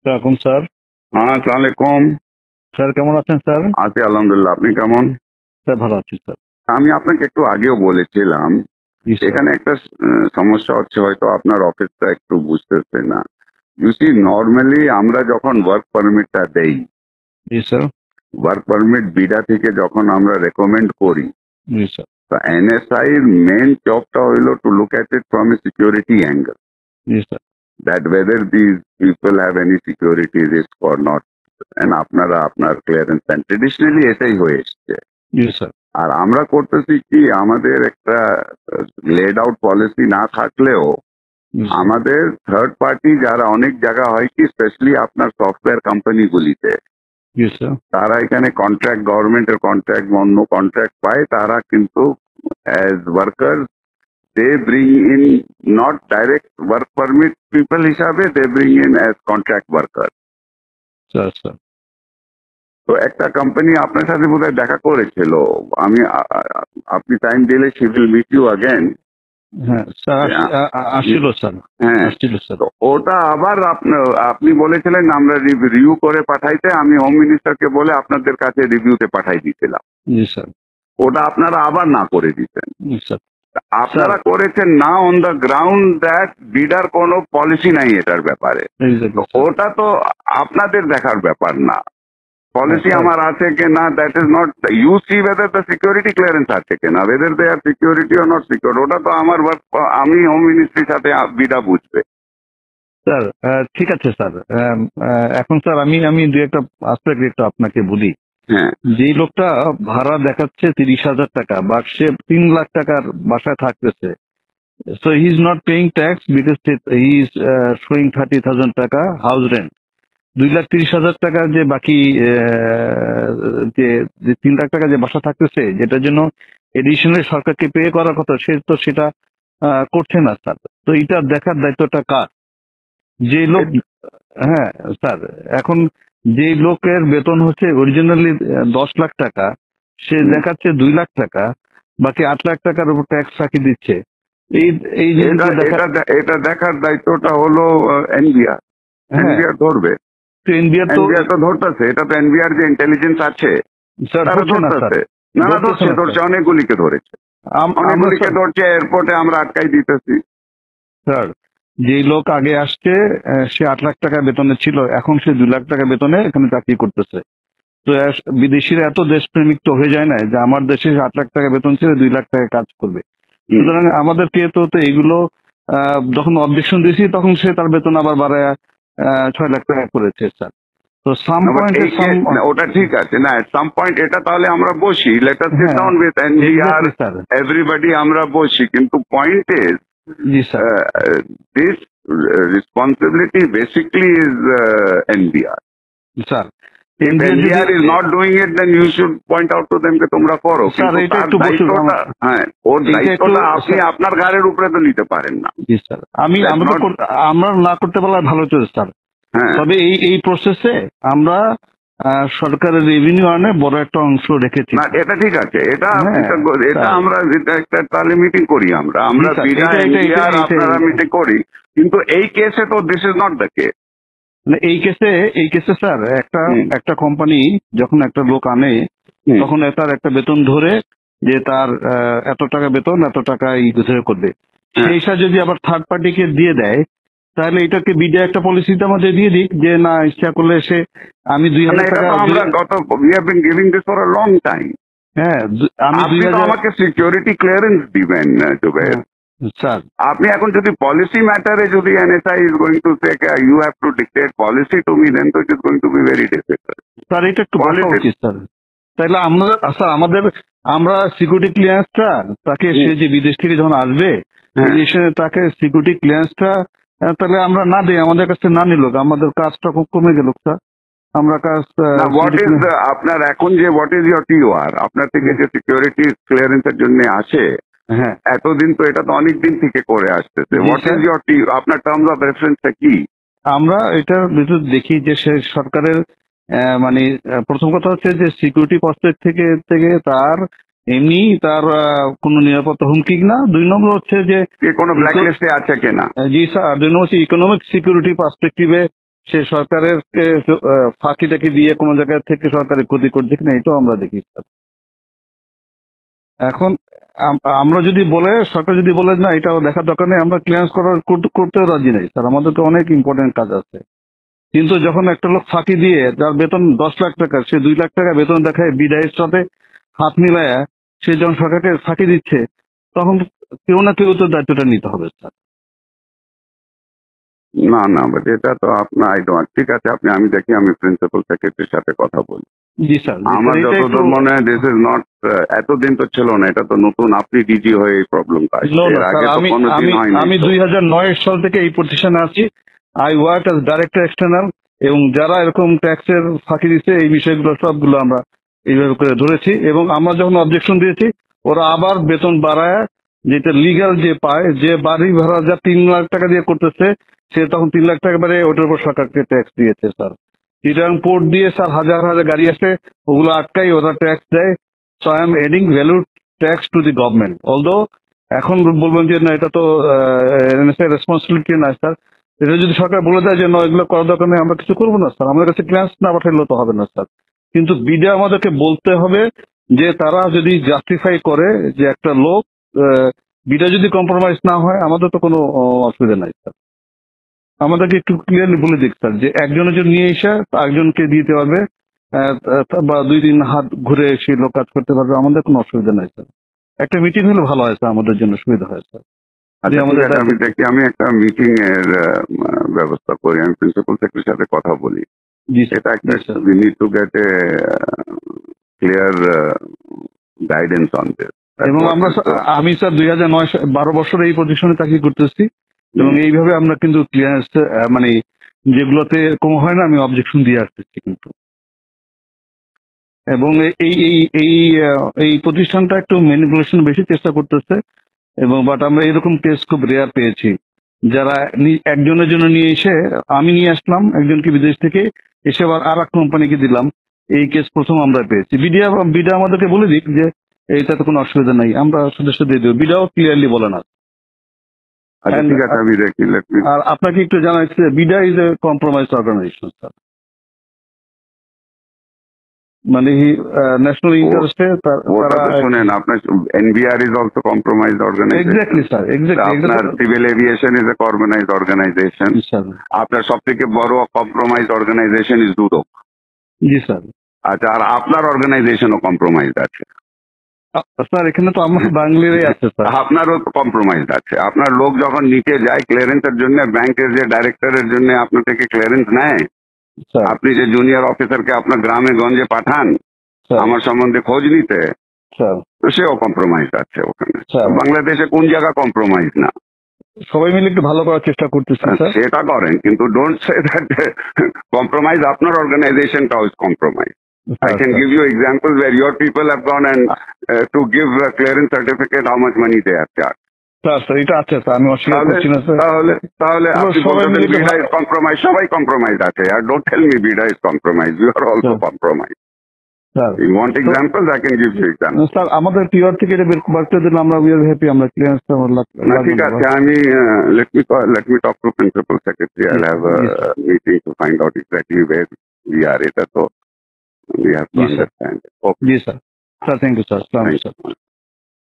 আসসালাম স্যার। হ্যাঁ, আসসালামু আলাইকুম। স্যার কেমন আছেন স্যার? আছি আলহামদুলিল্লাহ। আপনি কেমন? স্যার ভালো আছি স্যার। আমি আপনাকে একটু আগেও বলেছিলাম, জি স্যার। এখানে একটা সমস্যা হচ্ছে, হয়তো আপনার অফিসটা একটু বুঝতেছে না। ইউ সি, নর্মালি আমরা যখন ওয়ার্ক পারমিটটা দেই, জি স্যার। ওয়ার্ক পারমিট বিডা থেকে যখন আমরা রেকমেন্ড করি, জি স্যার। তো এনএসআই এর মেন জবটা হইলো to look at it from a security angle, জি sir. That whether this people have any security risk or not, and আপনারা আপনার ক্লিয়ারেন্স দেন। ট্রেডিশনালি এটাই হয়ে এসছে। জি স্যার। আর আমরা করতেছি কি, আমাদের একটা লেড আউট পলিসি না থাকলেও জি স্যার। আমাদের থার্ড পার্টি যারা অনেক জায়গা হয় কি, স্পেশালি আপনার সফটওয়্যার কোম্পানিগুলিতে, জি স্যার। তারা এখানে কন্ট্রাক্ট, গভর্নমেন্টের কন্ট্রাক্ট, অন্য কন্ট্রাক্ট পায়, তারা কিন্তু as worker they bring in not direct work permit people হিসাবে, they bring in as contract worker. Sir sir. তো একটা কোম্পানি আপনার সাথে বোধহয় দেখা করেছিল, আমি আপনি টাইম দিলে she will meet you again. হ্যাঁ স্যার, আসছিল স্যার। হ্যাঁ, আসছিল স্যার। তো ওটা আবার আপনি বলেছিলেন আমরা রিভিউ করে পাঠাইতে, আমি হোম মিনিস্টারকে বলে আপনাদের কাছে রিভিউতে পাঠাই দিয়েছিলাম। জি স্যার। ওটা আপনারা আবার না করে দিতেন। জি স্যার। আপনারা করেছেন না অন দ্য গ্রাউন্ড দ্যাট বিডার কোনো পলিসি নাই এটার ব্যাপারে। তো ওটা তো আপনাদের দেখার ব্যাপার না, পলিসি আমার আছে কি না, that is not you see whether the security clearance আছে কিনা, whether they are security or not secure, ওটা তো আমার আমি হোম মিনিস্ট্রির সাথে বিডা বুঝবে। স্যার ঠিক আছে স্যার। এখন স্যার আমি দু একটা আসপেক্ট একটু আপনাকে বলি। হ্যাঁ, যেই লোকটা ভাড়া দেখাচ্ছে 30,000 টাকা বা সে 3 লাখ টাকার বাসায় থাকতেছে, so he is not paying tax because he is showing 30,000 টাকা হাউস রেন্ট। 2,30,000 টাকা যে বাকি যে 3 লাখ টাকা যে বাসা থাকতেছে, যেটার জন্য এডিশনাল সরকারকে পে করার কথা, সে তো সেটা করছে না স্যার। তো এটা দেখার দায়িত্বটা কার? যে লোক, হ্যাঁ স্যার, এখন যে লোকের বেতন হচ্ছে অরিজিনালি 10 লাখ টাকা, সে দেখাচ্ছে 2 লাখ টাকা, বাকি 8 লাখ টাকার উপর ট্যাক্স ফাঁকি দিচ্ছে। এই এই এটা দেখার দায়িত্বটা হলো এনবিআর। এনবিআর ধরবে, তো এনবিআর তো ধরতেছে, এটা তো এনবিআর যে ইন্টেলিজেন্স আছে তারা ধরতেছে। না ধরছে, অনেকগুলিকে ধরেছে, অনেকগুলিকে ধরছে, এয়ারপোর্টে আমরা আটকাই দিতেছি। স্যার, যে লোক আগে আসছে সে 8 লাখ টাকা বেতনে ছিল, এখন সে 2 লাখ টাকা বেতনে এখানে চাকরি করতেছে। তো বিদেশিরা এত দেশপ্রেমিক তো হয়ে যায় না যে আমার দেশে 8 লাখ টাকা বেতন ছিল 2 লাখ টাকা কাজ করবে। সুতরাং আমাদেরকে তো এগুলো যখন অবজেকশন দিয়েছি তখন সে তার বেতন আবার বাড়ায় 6 লাখ টাকা করেছে স্যার। তো সাম পয়েন্ট ওটা ঠিক আছে না, সাম পয়েন্ট এটা তাহলে আমরা বসি, let us sit down with NBR, everybody আমরা বসি, কিন্তু point is this responsibility basically is NBR. Sir, if NBR is not doing it, then you should point out to them যে তোমরা করো। হ্যাঁ, ওর দায়িত্বটা আপনি আপনার ঘাড়ের উপরে তো নিতে পারেন না। জি স্যার, আমরা না করতে পারলে ভালো চলছে স্যার। তবে এই প্রসেসে আমরা সরকারের রেভিনিউ আনে বড় একটা অংশ রেখেছি। না, এটা ঠিক আছে, এটা আমরা একটা তাহলে মিটিং করি, আমরা আপনারা মিটিং করি, কিন্তু এই কেসে তো this is not the case. এই কেসে স্যার একটা কোম্পানি যখন একটা লোক আনে, তখন তার একটা বেতন ধরে যে তার এত টাকা বেতন, এত টাকা ধরে করবে, সেই হিসাবে যদি আবার থার্ড পার্টিকে দিয়ে দেয়, তাহলে এটাকে বিডিআই একটা পলিসিতে আমাদের দিয়ে দিক যে না, ইচ্ছা করলে সে আমি 2,000 টাকা, আমরা we have been giving this for a long time। হ্যাঁ, আমি আমাকে সিকিউরিটি ক্লিয়ারেন্স দিবেন জুবের স্যার। আপনি এখন যদি পলিসি ম্যাটারে যদি NSI is going to say you have to dictate policy to me, then তো it is going to be very difficult sir. এটা একটু বলা উচিত স্যার। তাহলে আমরা সিকিউরিটি ক্লিয়ারেন্সটা তাকে, সে যে বিদেশ থেকে যখন আসবে তাকে সিকিউরিটি ক্লিয়ারেন্সটা তাহলে আমরা না দিই, আমাদের কাছে না নিল, আমাদের কাজটা খুব কমে গেল স্যার। আমরা কাজ আপনার এখন যে হোয়াট ইজ ইয়োর টিওআর, আপনার থেকে যে সিকিউরিটি ক্লিয়ারেন্সের জন্য আসে, হ্যাঁ, এতদিন তো এটা তো অনেক দিন থেকে করে আসতেছে। হোয়াট ইজ ইয়োর আপনার টার্মস অফ রেফারেন্সটা কি? আমরা এটার ভিতর দেখি যে সে সরকারের মানে প্রথম কথা হচ্ছে যে সিকিউরিটি পার্সপেক্টিভ থেকে তার এমনি তার কোনো নিরাপত্তা হুমকি না। 2 নম্বর হচ্ছে যে কোনো ব্ল্যাকলিস্টে আছে কিনা। জি স্যার। 2 নম্বর হচ্ছে ইকোনমিক সিকিউরিটি পার্সপেক্টিভে সে সরকারের ফাঁকি টাকি দিয়ে কোনো জায়গা থেকে সরকারের ক্ষতি করছে কিনা এটাও আমরা দেখি স্যার। এখন আমরা যদি বলে সরকার যদি বলে না এটাও দেখার দরকার নেই, আমরা ক্লিয়ারেন্স করতেও রাজি নাই স্যার, আমাদের তো অনেক ইম্পর্টেন্ট কাজ আছে। কিন্তু যখন একটা লোক ফাঁকি দিয়ে যার বেতন 10 লাখ টাকা, সে 2 লাখ টাকা বেতন দেখায় বিদায়ের সাথে হাত মিলায়া সে যখন সরকারকে ফাঁকি দিচ্ছে, তখন কেউ না কেউ তো দায়িত্বটা নিতে হবে স্যার। না না, বাট এটা তো আপনার ঠিক আছে, আমি দেখি, আমি প্রিন্সিপাল সেক্রেটারির সাথে কথা বলি। জি স্যার, আমার যতদূর মনে হয় দিস ইজ নট, এতদিন তো ছিল না, এটা তো নতুন, আপনি ডিজি হয়ে এই প্রবলেমটা আমি 2009 সাল থেকে এই প্রতিষ্ঠানে আছি। I work as director external, এবং যারা এরকম ট্যাক্সের ফাঁকি দিচ্ছে এই বিষয়গুলো সবগুলো আমরা এইভাবে করে ধরেছি, এবং আমরা যখন অবজেকশন দিয়েছি ওরা আবার বেতন বাড়ায়, যেটা লিগাল যে পায়, যে বাড়ি ভাড়া যা 3 লাখ টাকা দিয়ে করতেছে সে তখন 3 লাখ টাকা বাড়ে ওটার উপর সরকারকে ট্যাক্স দিয়েছে স্যার। চিটাগাং পোর্ট দিয়ে স্যার হাজার হাজার গাড়ি আসে, ওগুলো আটকাই ওরা ট্যাক্স দেয়। So I am adding value tax to the government. Although এখন বলবেন যে না এটা তো রেসপন্সিবিলিটি না স্যার, এটা যদি সরকার বলে দেয় যে না এগুলো করার দরকার নেই, আমরা কিছু করবো না স্যার, আমাদের কাছে ক্লিয়ারেন্স না পাঠাইলেও তো হবে না স্যার। কিন্তু বিডা আমাদেরকে বলতে হবে যে তারা যদি জাস্টিফাই করে যে একটা লোক বিডা যদি কম্প্রোমাইজ না হয় আমাদের তো কোনো অসুবিধা নাই স্যার। আমাদেরকে একটু ক্লিয়ারলি বলে দিক স্যার যে একজনের জন্য নিয়ে এসে একজনকে দিতে পারবে, বা 2-3 হাত ঘুরে এসে লোক কাজ করতে পারবে, আমাদের কোনো অসুবিধা নাই স্যার। একটা মিটিং হলে ভালো হয় স্যার, আমাদের জন্য সুবিধা হয় স্যার। আমি দেখি, আমি একটা মিটিং এর ব্যবস্থা করি, আমি প্রিন্সিপাল সেক্রেটারির সাথে কথা বলি। এটা একটা we need to get a clear guidance on this. এবং আমি স্যার 2009-12 বছর এই পজিশনে চাকরি করতেছি, এবং এইভাবে আমরা কিন্তু ক্লিয়ারেন্স মানে যেগুলোতে কম হয় না আমি অবজেকশন দিয়ে আসতেছি কিন্তু। এবং এই এই এই এই প্রতিষ্ঠানটা একটু ম্যানিপুলেশন বেশি চেষ্টা করতেছে, এবং বাট আমরা এরকম কেস খুব রেয়ার পেয়েছি, যারা একজনের জন্য নিয়ে এসে, আমি নিয়ে আসলাম একজনকে বিদেশ থেকে, এসে আবার আর এক কোম্পানিকে দিলাম, এই কেস প্রথম আমরা পেয়েছি। বিডা আমাদেরকে বলে দিক যে এইটাতে কোনো অসুবিধা নাই, আমরা সদস্য দিয়ে দেবো, বিডাও ক্লিয়ারলি বলে না। আর আপনাকে একটু জানা যাচ্ছে BIDA is a compromise organization sir, মানে ন্যাশনাল ইন্টারেস্টে শুনেন, আপনার NBR is also compromised organization. Exactly sir, exactly. আপনার civil aviation is a compromised organization. আপনার সব থেকে বড় কম্প্রোমাইজড অর্গানাইজেশন ইজ দুদক। জি স্যার। আচ্ছা, আর আপনার অর্গানাইজেশনও কম্প্রোমাইজড আছে স্যার? এখানে তো আমার বাংলারই আছে স্যার। আপনারও কম্প্রোমাইজড আছে। আপনার লোক যখন নিচে যায় ক্লিয়ারেন্সের জন্য, ব্যাংকের যে ডাইরেক্টরের জন্য আপনার থেকে ক্লিয়ারেন্স নেয়, আপনি যে জুনিয়র অফিসারকে আপনার গ্রামে গঞ্জে পাঠান আমার সম্বন্ধে খোঁজ নিতে, সেও কম্প্রোমাইজ আছে ওখানে। বাংলাদেশে কোন জায়গা কম্প্রোমাইজ না? সবাই মিলে একটু ভালো করার চেষ্টা করতেছে, সেটা করেন, কিন্তু ডোন্ট সে দ্যাট কম্প্রোমাইজ আপনার অর্গানাইজেশনটাও is compromise. I can give you examples where your people have gone and to give a clearance certificate how much money they have charged. Sir এটা আছে স্যার, আমি অস্বীকার করছি না স্যার। তাহলে আপনি বলছেন বিডা ইজ কম্প্রোমাইজ, সবাই কম্প্রোমাইজ আছে। আর don't tell me BIDA is compromise, you are also compromise. Sir you want examples, I can give you example. Sir আমাদের পিওর থেকে এটা বের করতে দিলে আমরা উই আর হ্যাপি, আমরা ক্লিয়ারেন্স ঠিক আছে। আমি let me talk to principal secretary. I'll have a meeting to find out exactly where we are. এটা তো we have to understand. Okay. Yes, sir. Sir, thank you, sir. Thank you, sir.